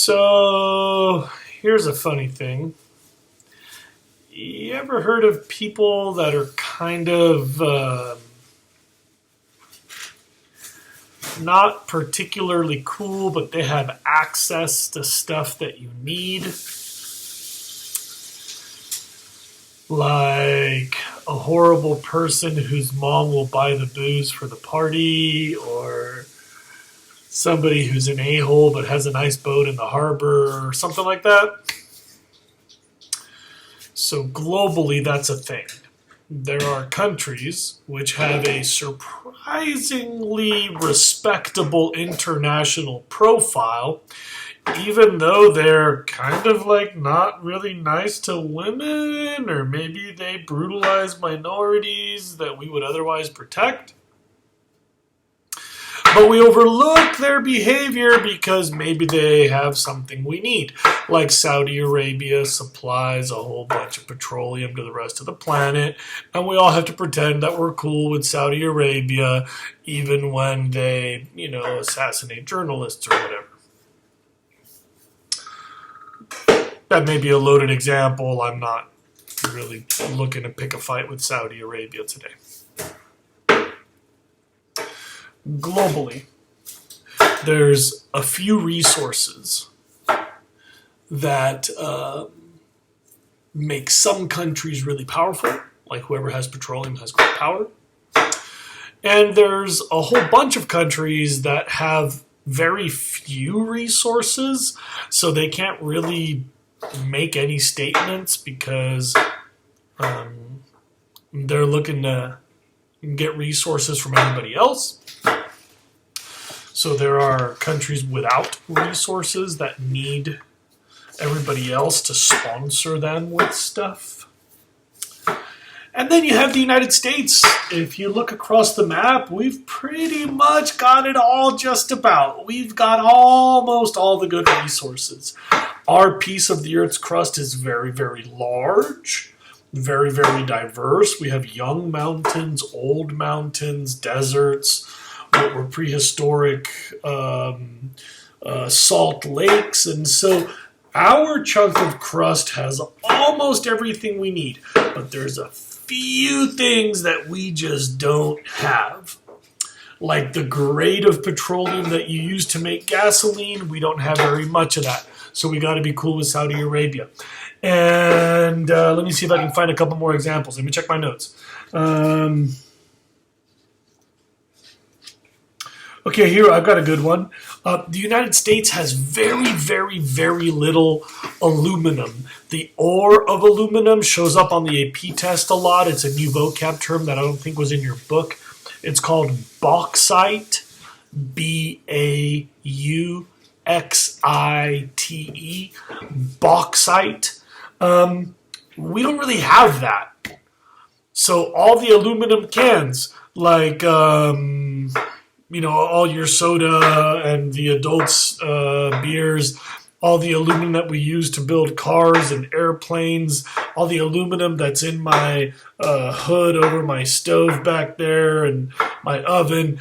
So here's a funny thing. You ever heard of people that are kind of not particularly cool, but they have access to stuff that you need? Like a horrible person whose mom will buy the booze for the party, or somebody who's an a-hole but has a nice boat in the harbor, or something like that. So globally, that's a thing. There are countries which have a surprisingly respectable international profile, even though they're kind of like not really nice to women, or maybe they brutalize minorities that we would otherwise protect. But we overlook their behavior because maybe they have something we need. Like Saudi Arabia supplies a whole bunch of petroleum to the rest of the planet, and we all have to pretend that we're cool with Saudi Arabia, even when they, assassinate journalists or whatever. That may be a loaded example. I'm not really looking to pick a fight with Saudi Arabia today. Globally, there's a few resources that make some countries really powerful, like whoever has petroleum has great power. And there's a whole bunch of countries that have very few resources, so they can't really make any statements because they're looking to get resources from everybody else. So there are countries without resources that need everybody else to sponsor them with stuff. And then you have the United States. If you look across the map, we've pretty much got it all just about. We've got almost all the good resources. Our piece of the Earth's crust is very, very large, very, very diverse. We have young mountains, old mountains, deserts, what were prehistoric salt lakes. And so our chunk of crust has almost everything we need. But there's a few things that we just don't have. Like the grade of petroleum that you use to make gasoline, we don't have very much of that. So we got to be cool with Saudi Arabia. And let me see if I can find a couple more examples. Let me check my notes. Okay, here, I've got a good one. The United States has very, very, very little aluminum. The ore of aluminum shows up on the AP test a lot. It's a new vocab term that I don't think was in your book. It's called bauxite, B-A-U-X-I-T-E, bauxite. We don't really have that. So all the aluminum cans, like all your soda and the adults' beers, all the aluminum that we use to build cars and airplanes, all the aluminum that's in my hood over my stove back there and my oven,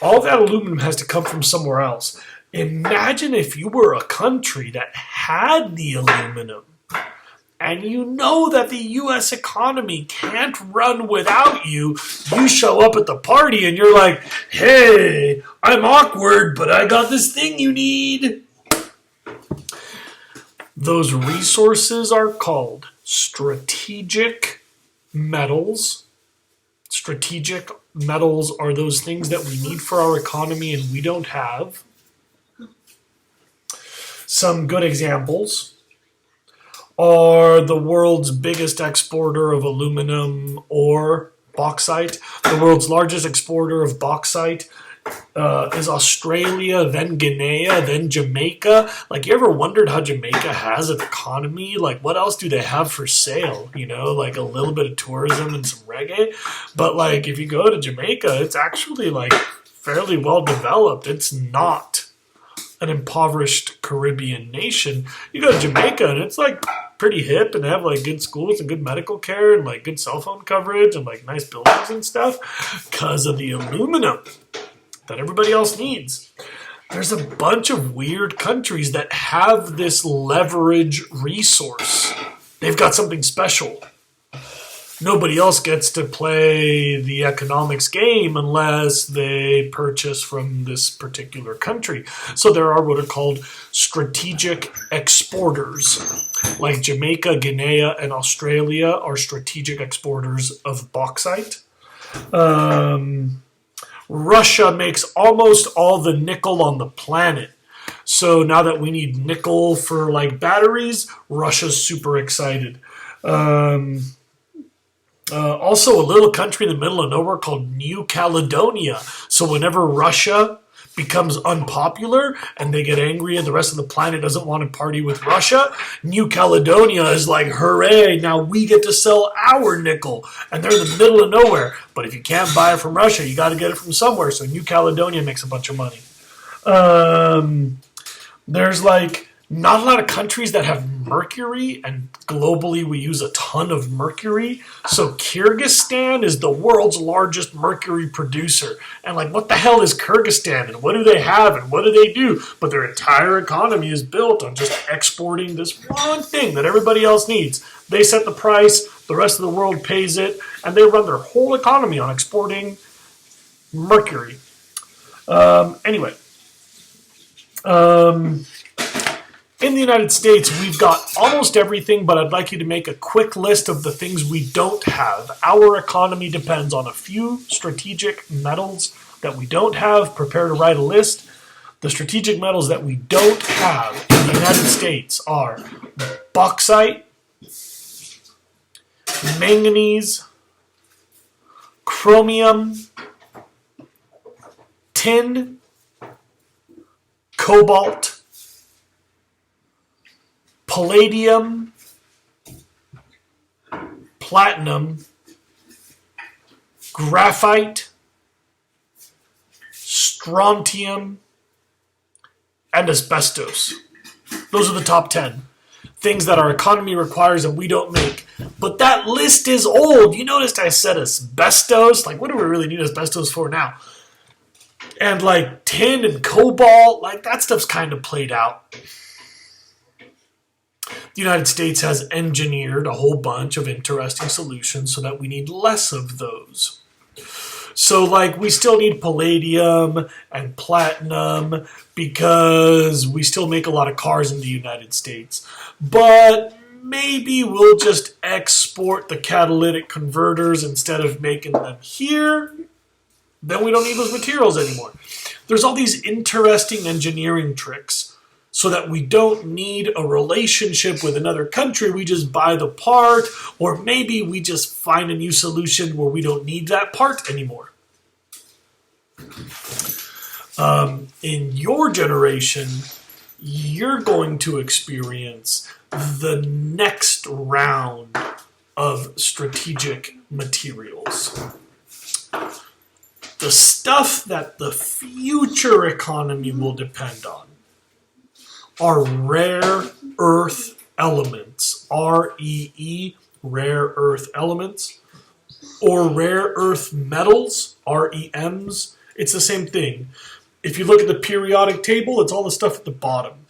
all that aluminum has to come from somewhere else. Imagine if you were a country that had the aluminum, and you know that the U.S. economy can't run without you. You show up at the party and you're like, hey, I'm awkward, but I got this thing you need. Those resources are called strategic metals. Strategic metals are those things that we need for our economy and we don't have. Some good examples are the world's biggest exporter of aluminum or bauxite. The world's largest exporter of bauxite is Australia, then Guinea, then Jamaica. Like, you ever wondered how Jamaica has an economy? Like, what else do they have for sale? Like a little bit of tourism and some reggae. But like, if you go to Jamaica, it's actually like fairly well developed. It's not an impoverished Caribbean nation. You go to Jamaica and it's like pretty hip, and they have like good schools and good medical care and like good cell phone coverage and like nice buildings and stuff because of the aluminum that everybody else needs. there's a bunch of weird countries that have this leverage resource. They've got something special. Nobody else gets to play the economics game unless they purchase from this particular country. So there are what are called strategic exporters. Like Jamaica, Guinea, and Australia are strategic exporters of bauxite. Russia makes almost all the nickel on the planet. So now that we need nickel for like batteries, Russia's super excited. Also, a little country in the middle of nowhere called New Caledonia. So whenever Russia becomes unpopular and they get angry and the rest of the planet doesn't want to party with Russia, New Caledonia is like, hooray, now we get to sell our nickel. And they're in the middle of nowhere. But if you can't buy it from Russia, you got to get it from somewhere. So New Caledonia makes a bunch of money. There's like not a lot of countries that have mercury, and globally we use a ton of mercury. So Kyrgyzstan is the world's largest mercury producer. And like, what the hell is Kyrgyzstan, and what do they have, and what do they do? But their entire economy is built on just exporting this one thing that everybody else needs. They set the price, the rest of the world pays it, and they run their whole economy on exporting mercury. Anyway. In the United States, we've got almost everything, but I'd like you to make a quick list of the things we don't have. Our economy depends on a few strategic metals that we don't have. Prepare to write a list. The strategic metals that we don't have in the United States are bauxite, manganese, chromium, tin, cobalt, palladium, platinum, graphite, strontium, and asbestos. Those are the top 10 things that our economy requires and we don't make. But that list is old. You noticed I said asbestos. Like, what do we really need asbestos for now? And like tin and cobalt, like that stuff's kind of played out. The United States has engineered a whole bunch of interesting solutions so that we need less of those. So, like, we still need palladium and platinum because we still make a lot of cars in the United States. But maybe we'll just export the catalytic converters instead of making them here. Then we don't need those materials anymore. There's all these interesting engineering tricks so that we don't need a relationship with another country. We just buy the part, or maybe we just find a new solution where we don't need that part anymore. In your generation, you're going to experience the next round of strategic materials. The stuff that the future economy will depend on are rare earth elements, REE, rare earth elements, or rare earth metals, REMs. It's the same thing. If you look at the periodic table, it's all the stuff at the bottom.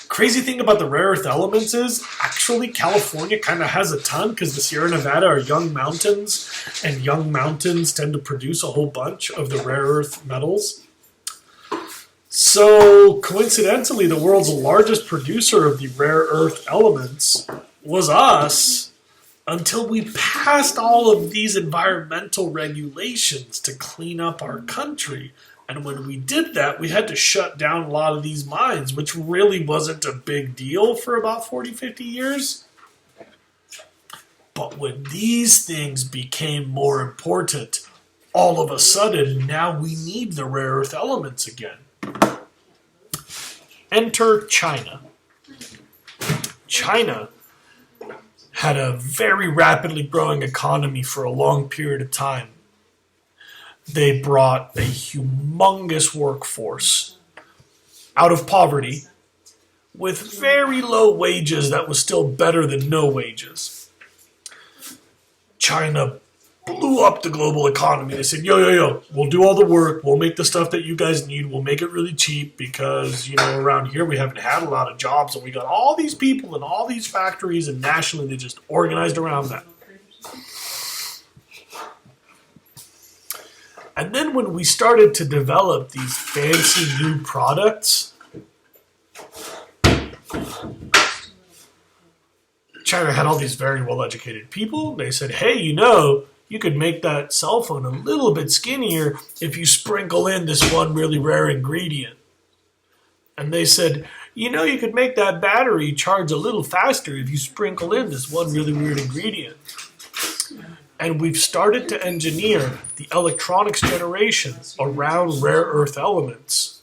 Crazy thing about the rare earth elements is actually California kind of has a ton because the Sierra Nevada are young mountains, and young mountains tend to produce a whole bunch of the rare earth metals. So, coincidentally, the world's largest producer of the rare earth elements was us until we passed all of these environmental regulations to clean up our country. And when we did that, we had to shut down a lot of these mines, which really wasn't a big deal for about 40, 50 years. But when these things became more important, all of a sudden, now we need the rare earth elements again. Enter China. China had a very rapidly growing economy for a long period of time. They brought a humongous workforce out of poverty with very low wages that was still better than no wages. China blew up the global economy. They said, yo, we'll do all the work. We'll make the stuff that you guys need. We'll make it really cheap because, around here we haven't had a lot of jobs and we got all these people and all these factories, and nationally they just organized around that. And then when we started to develop these fancy new products, China had all these very well-educated people. They said, hey, you could make that cell phone a little bit skinnier if you sprinkle in this one really rare ingredient. And they said, you could make that battery charge a little faster if you sprinkle in this one really weird ingredient. And we've started to engineer the electronics generation around rare earth elements.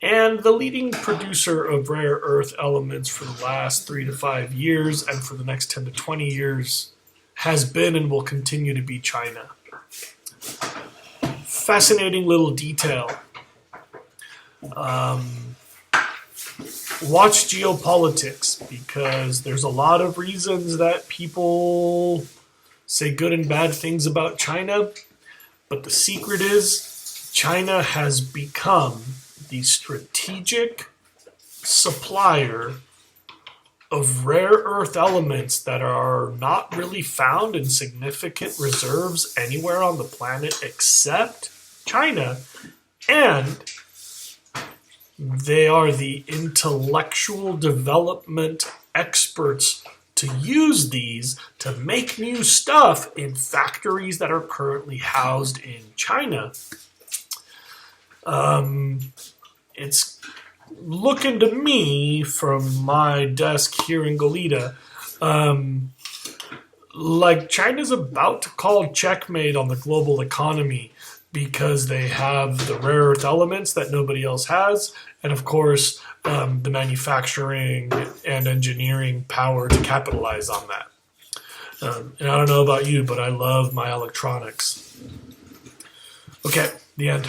And the leading producer of rare earth elements for the last 3 to 5 years and for the next 10 to 20 years has been and will continue to be China. Fascinating little detail. Watch geopolitics, because there's a lot of reasons that people say good and bad things about China, but the secret is China has become the strategic supplier of rare earth elements that are not really found in significant reserves anywhere on the planet except China, and they are the intellectual development experts to use these to make new stuff in factories that are currently housed in China. It's looking to me from my desk here in Goleta like China's about to call checkmate on the global economy, because they have the rare earth elements that nobody else has, and of course the manufacturing and engineering power to capitalize on that. And I don't know about you, but I love my electronics. Okay, the end.